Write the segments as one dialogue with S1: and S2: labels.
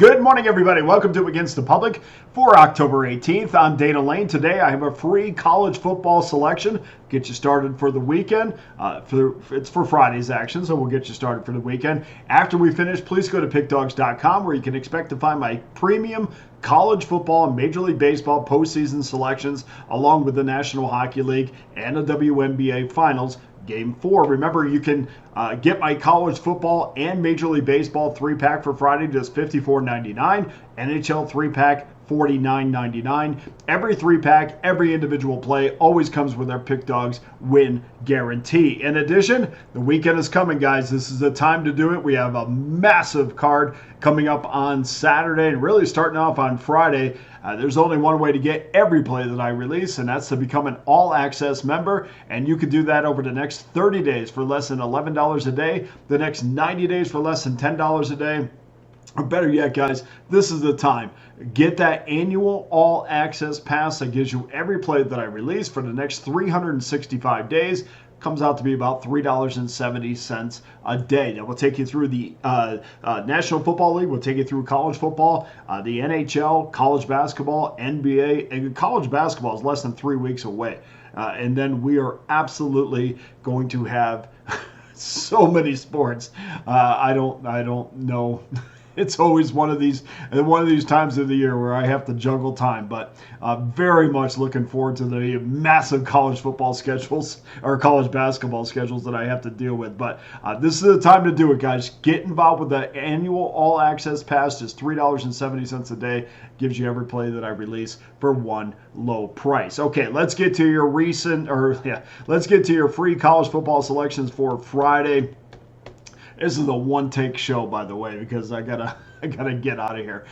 S1: Good morning, everybody. Welcome to Against the Public for October 18th. I'm Dana Lane. Today I have a free college football selection. Get you started for the weekend. It's for Friday's action, so we'll get you started for the weekend. After we finish, please go to pickdawgz.com where you can expect to find my premium college football and Major League Baseball postseason selections, along with the National Hockey League and the WNBA Finals. Game 4. Remember, you can get my college football and Major League Baseball 3-pack for Friday, just $54.99. NHL 3-pack, $49.99. Every 3-pack, every individual play always comes with our Pick Dawgz win guarantee. In addition, the weekend is coming, guys. This is the time to do it. We have a massive card coming up on Saturday and really starting off on Friday. There's only one way to get every play that I release, and that's to become an all-access member. And you can do that over the next 30 days for less than $11 a day, the next 90 days for less than $10 a day. Or better yet, guys, this is the time. Get that annual all-access pass that gives you every play that I release for the next 365 days. Comes out to be about $3.70 a day. That will take you through the National Football League. We'll take you through college football, the NHL, college basketball, NBA, and college basketball is less than 3 weeks away. And then we are absolutely going to have so many sports. I don't know. It's always one of these times of the year where I have to juggle time, but very much looking forward to the massive college football schedules or college basketball schedules that I have to deal with. But this is the time to do it, guys. Get involved with the annual all-access pass. Just $3.70 a day. Gives you every play that I release for one low price. Okay, let's get to your let's get to your free college football selections for Friday. This is a one-take show, by the way, because I gotta get out of here.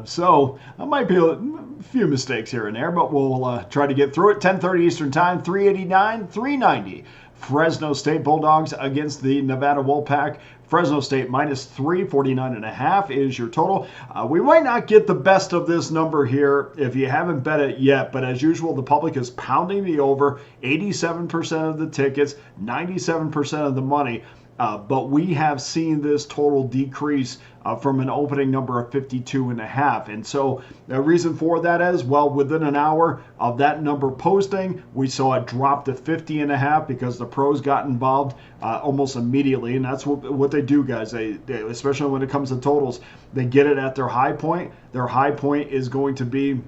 S1: So I might be a few mistakes here and there, but we'll try to get through it. 10:30 Eastern Time, 389, 390. Fresno State Bulldogs against the Nevada Wolfpack. Fresno State minus 349.5 is your total. We might not get the best of this number here if you haven't bet it yet, but as usual, the public is pounding the over. 87% of the tickets, 97% of the money. But we have seen this total decrease from an opening number of 52.5. And so the reason for that is, well, within an hour of that number posting, we saw it drop to 50.5 because the pros got involved almost immediately. And that's what they do, guys. They especially when it comes to totals, they get it at their high point. Their high point is going to be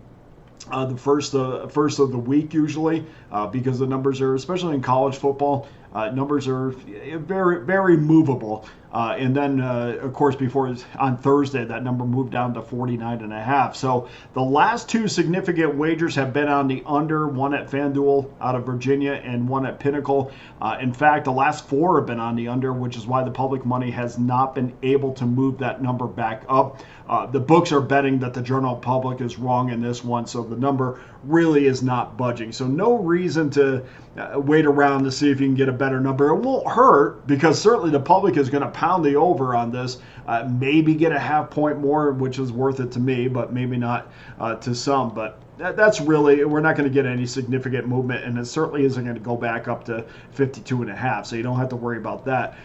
S1: the first of the week usually, because the numbers are, especially in college football, numbers are very, very movable. And then, of course, before on Thursday, that number moved down to 49.5. So the last two significant wagers have been on the under, one at FanDuel out of Virginia and one at Pinnacle. In fact, the last 4 have been on the under, which is why the public money has not been able to move that number back up. The books are betting that the Journal Public is wrong in this one, so the number really is not budging. So no reason to wait around to see if you can get a better number. It won't hurt because certainly the public is going to pound the over on this. Maybe get a half point more, which is worth it to me, but maybe not to some. But that's really, we're not going to get any significant movement, and it certainly isn't going to go back up to 52.5, so you don't have to worry about that.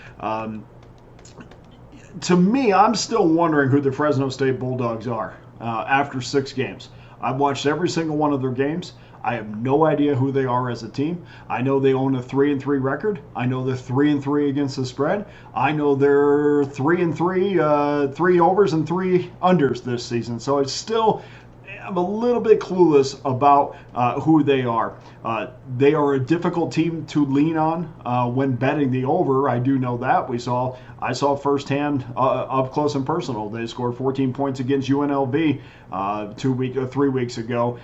S1: To me, I'm still wondering who the Fresno State Bulldogs are after 6 games. I've watched every single one of their games. I have no idea who they are as a team. I know they own a 3-3 record. I know they're 3-3 against the spread. I know they're 3-3, 3 overs and 3 unders this season. So it's still, I'm a little bit clueless about who they are. They are a difficult team to lean on when betting the over. I do know that. I saw firsthand up close and personal. They scored 14 points against UNLV 3 weeks ago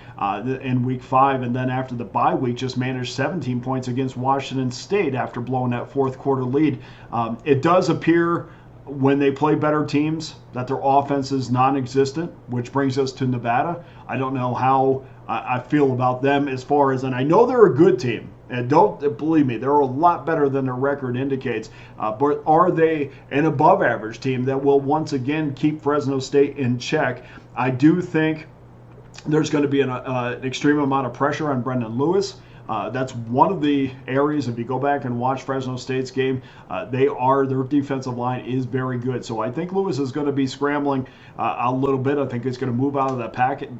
S1: in week 5, and then after the bye week just managed 17 points against Washington State after blowing that fourth quarter lead. It does appear when they play better teams that their offense is non-existent, which brings us to Nevada. I don't know how I feel about them as far as, and I know they're a good team, and don't believe me, they're a lot better than their record indicates, but are they an above average team that will once again keep Fresno State in check? I do think there's going to be an extreme amount of pressure on Brendan Lewis. That's one of the areas, if you go back and watch Fresno State's game, their defensive line is very good. So I think Lewis is going to be scrambling a little bit. I think he's going to move out of that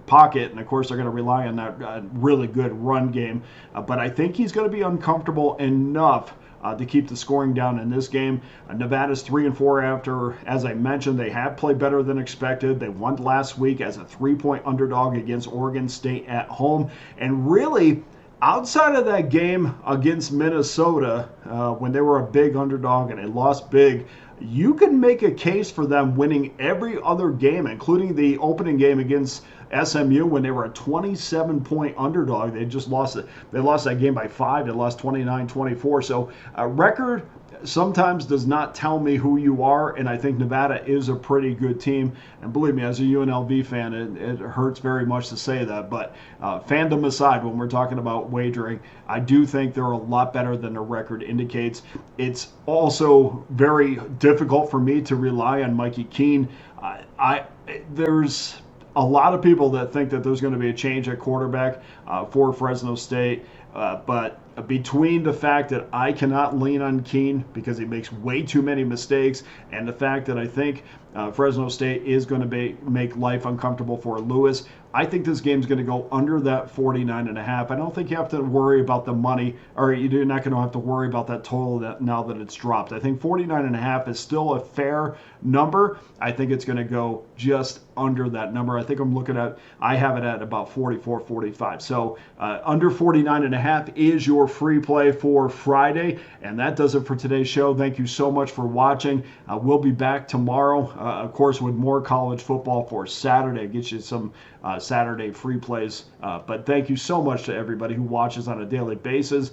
S1: pocket, and of course they're going to rely on that really good run game. But I think he's going to be uncomfortable enough to keep the scoring down in this game. Nevada's 3-4 after, as I mentioned, they have played better than expected. They won last week as a 3-point underdog against Oregon State at home. And really, outside of that game against Minnesota, when they were a big underdog and they lost big, you can make a case for them winning every other game, including the opening game against SMU when they were a 27-point underdog. They just lost it. They lost that game by 5. They lost 29-24. So a record sometimes does not tell me who you are, and I think Nevada is a pretty good team. And believe me, as a UNLV fan, it hurts very much to say that. But fandom aside, when we're talking about wagering, I do think they're a lot better than the record indicates. It's also very difficult for me to rely on Mikey Keene. There's a lot of people that think that there's going to be a change at quarterback for Fresno State. But between the fact that I cannot lean on Keene because he makes way too many mistakes, and the fact that I think Fresno State is going to make life uncomfortable for Lewis, I think this game's going to go under that 49.5. I don't think you have to worry about the money, or you're not going to have to worry about that total now that it's dropped. I think 49.5 is still a fair number. I think it's going to go just under that number. I think I have it at about 44, 45. So under 49.5 is your free play for Friday. And that does it for today's show. Thank you so much for watching. We'll be back tomorrow, of course, with more college football for Saturday. Get you some Saturday free plays. But thank you so much to everybody who watches on a daily basis.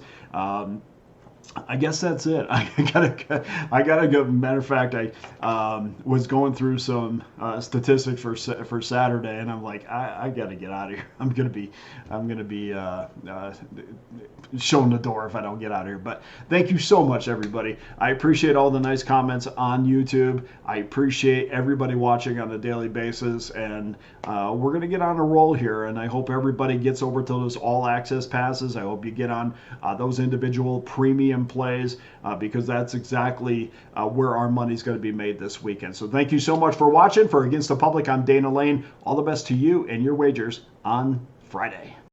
S1: I guess that's it. I gotta go. Matter of fact, I was going through some statistics for Saturday, and I'm like, I gotta get out of here. I'm gonna be shown the door if I don't get out of here. But thank you so much, everybody. I appreciate all the nice comments on YouTube. I appreciate everybody watching on a daily basis, and we're gonna get on a roll here. And I hope everybody gets over to those all access passes. I hope you get on those individual premium plays because that's exactly where our money's going to be made this weekend. So thank you so much for watching. For Against the Public, I'm Dana Lane. All the best to you and your wagers on Friday.